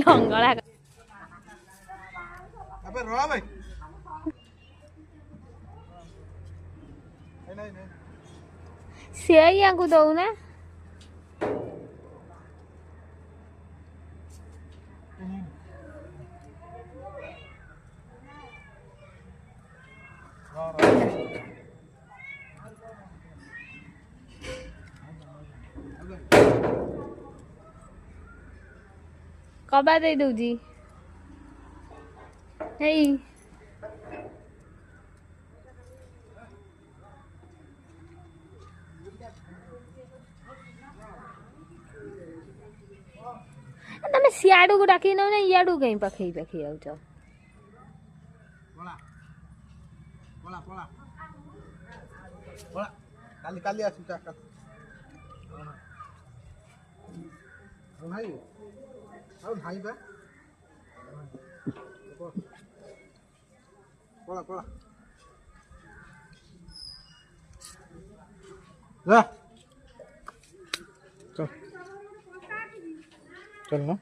ଲଙ୍ଗଳା अबे रो भाई नहीं ସେ ୟାଙ୍କୁ ଦଉନା କବା ଦେଇ ଦଉଛି ହେଇ ତମେ ସିଆଡକୁ ଡାକି ନଉ ନା ଇଆଡକୁ କାଇଁ ପାଖେଇ ପାଖେଇ ଯାଉଛ पोला पोला पोला काली काली आसु चाका भाई आओ भाई बा पोला पोला जा चल चल ना